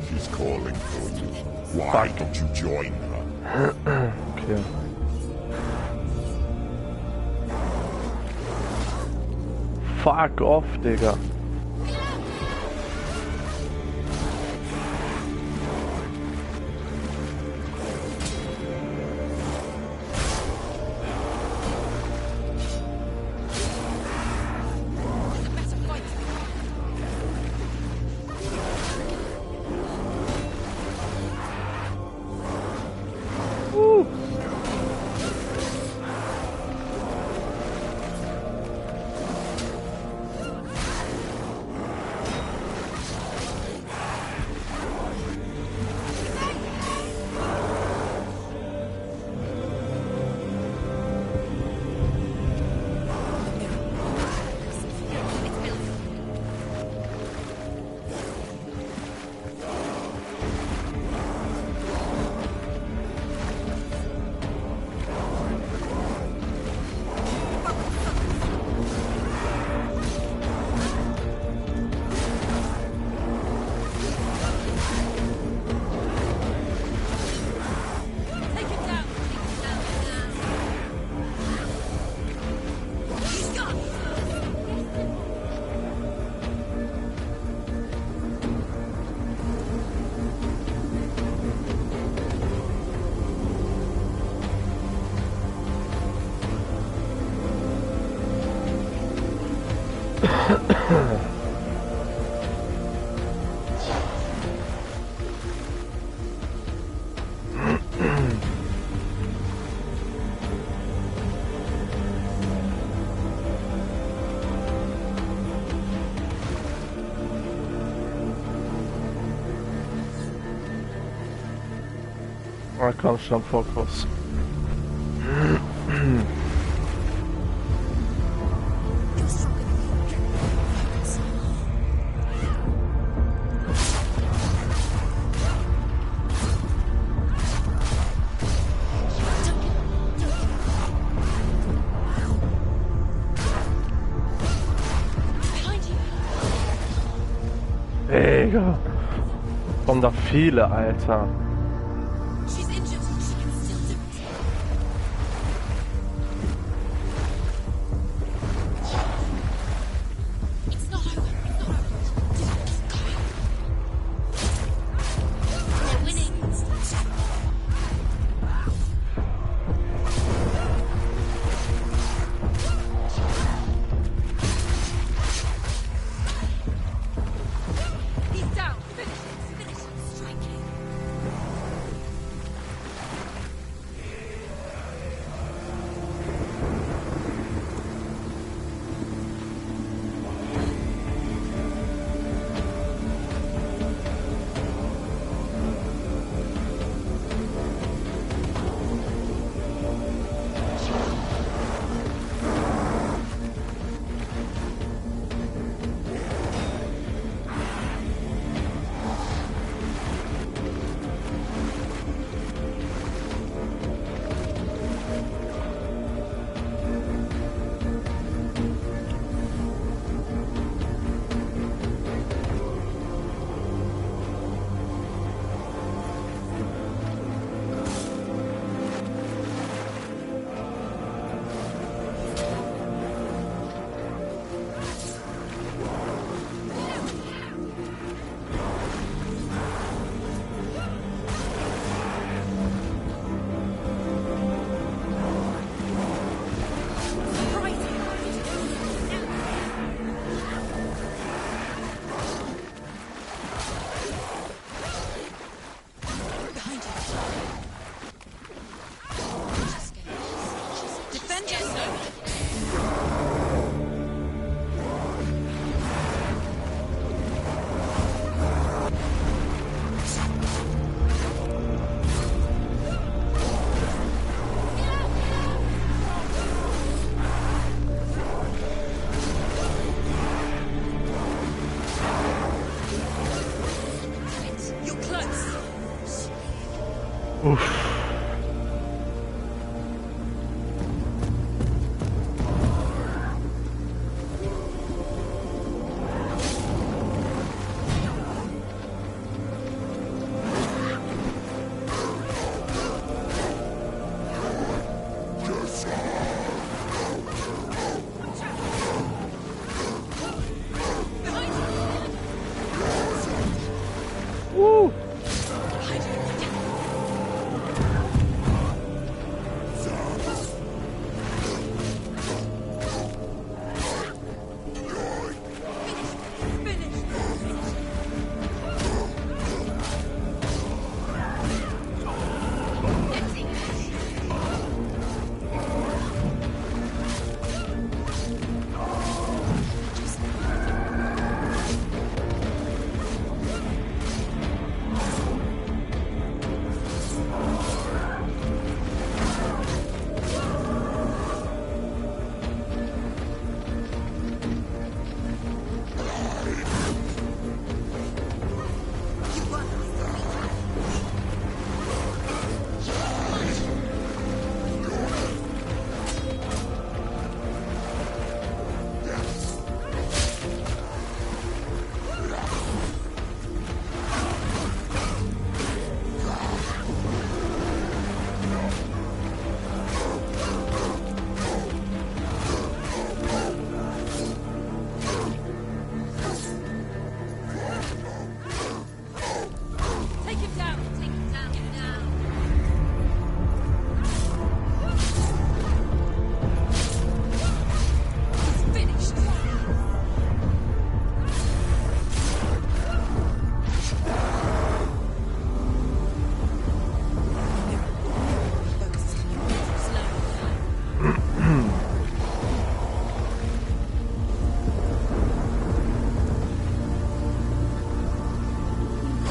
She's calling for you. Why don't you join her? Okay. Fuck off, Digga. Oh, komm schon, Fokus. Digga. Kommen da viele, Alter.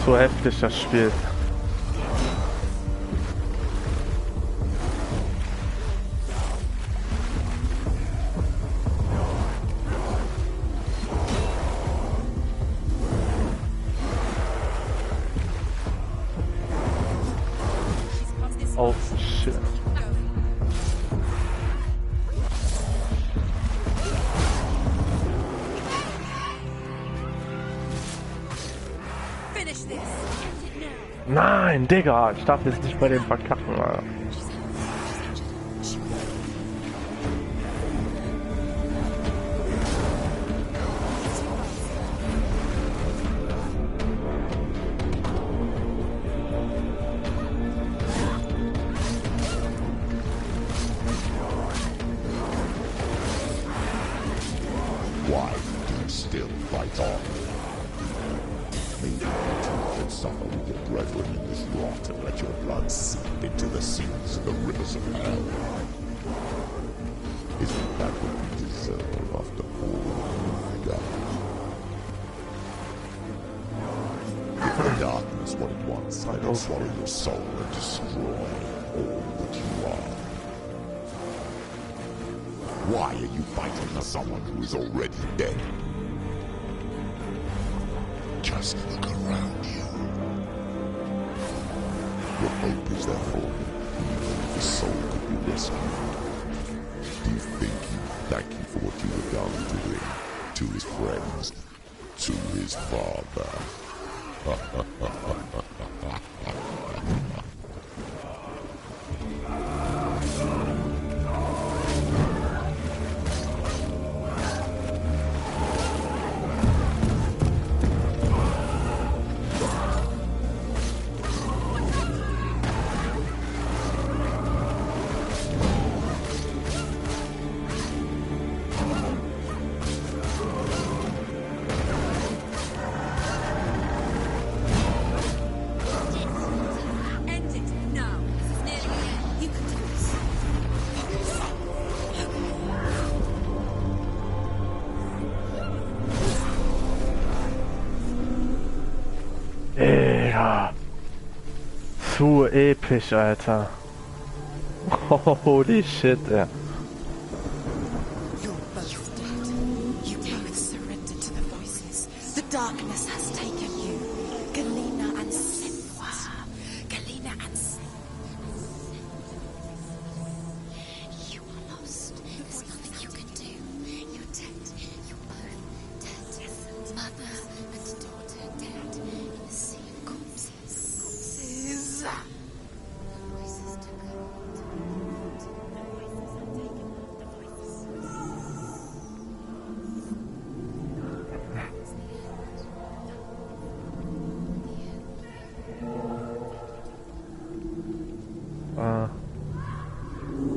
so heftig, das Spiel. Oh shit. Nein, Digga, ich darf jetzt nicht bei dem verkacken, Alter. Why do you still fight on? Maybe you can suffer with your brethren in this rot and let your blood seep into the seas of the rivers of hell. Isn't that what you deserve after all you've done? If the darkness what it wants, I will swallow your soul and destroy all that you are. Why are you fighting for someone who is already dead? Just look around you. What hope is there for him, even if his soul could be rescued? Do you think he would thank you for what you have done to him, to his friends, to his father? Digga. Zu episch, Alter. Holy shit, ey. You're both dead. You both surrendered to the voices. The darkness has taken you. Galena and Senuas. Galena and Senuas. You are lost. There's nothing you can do. You're dead. You're both dead. Mother and daughter dead in the sea of corpses. Corpses. The voices took hold. The voices had taken hold. The voices.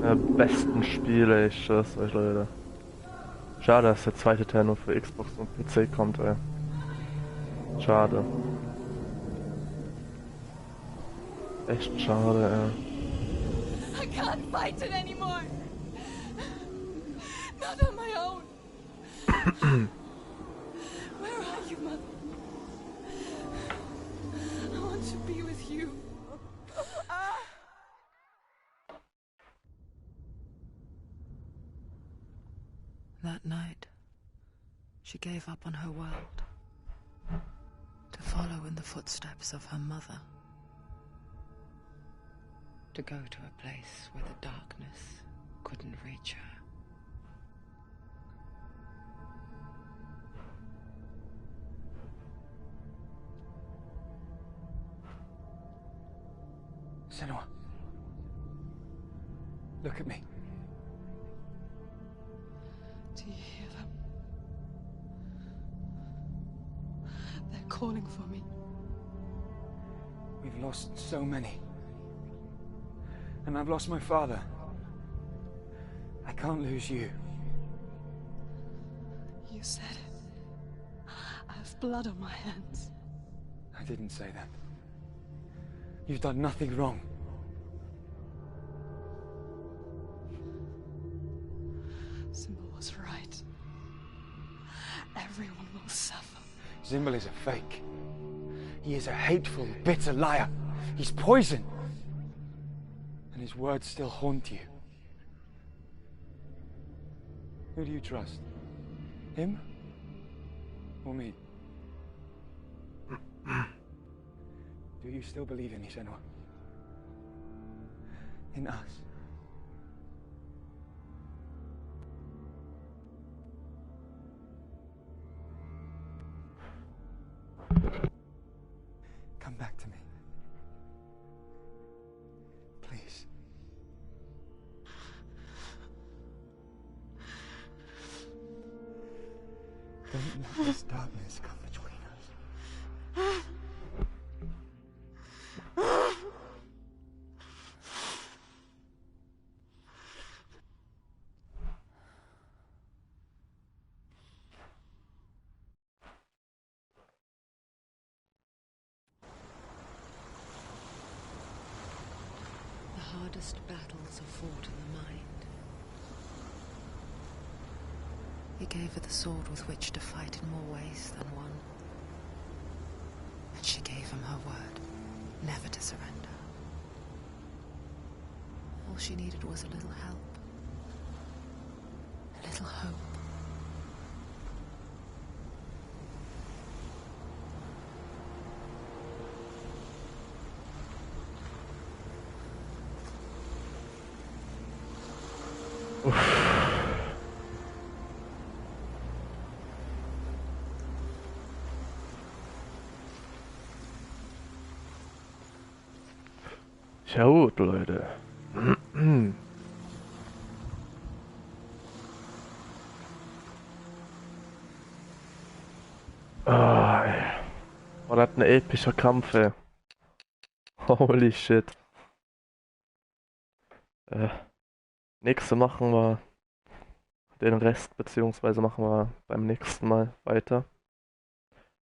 Der besten Spiele, ich schwör's euch, Leute. Schade, dass der zweite Teil nur für Xbox und PC kommt, ey. Schade. Echt schade, ey. I can't fight it anymore. Not on my own. Where are you, Mother? I want to be with you. That night, she gave up on her world to follow in the footsteps of her mother, to go to a place where the darkness couldn't reach her. Senua, look at me. Do you hear them? They're calling for me. We've lost so many. And I've lost my father. I can't lose you. You said it. I have blood on my hands. I didn't say that. You've done nothing wrong. Symbol was right. Everyone will suffer. Symbol is a fake. He is a hateful, bitter liar. He's poison. And his words still haunt you. Who do you trust? Him? Or me? Do you still believe in me, Senua? In us? Come back to me. Please. Don't let this darkness come between us. The hardest battles are fought in the mind. He gave her the sword with which to fight in more ways than one. And she gave him her word, never to surrender. All she needed was a little help. A little hope. Ja gut, Leute. Ah, ey. War das ein epischer Kampf, ey. Holy shit. Nächste machen wir den Rest, beziehungsweise machen wir beim nächsten Mal weiter.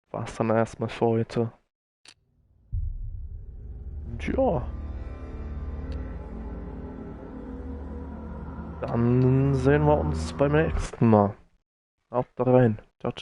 War's dann erstmal für heute. Und ja. Dann sehen wir uns beim nächsten Mal. Haut da rein.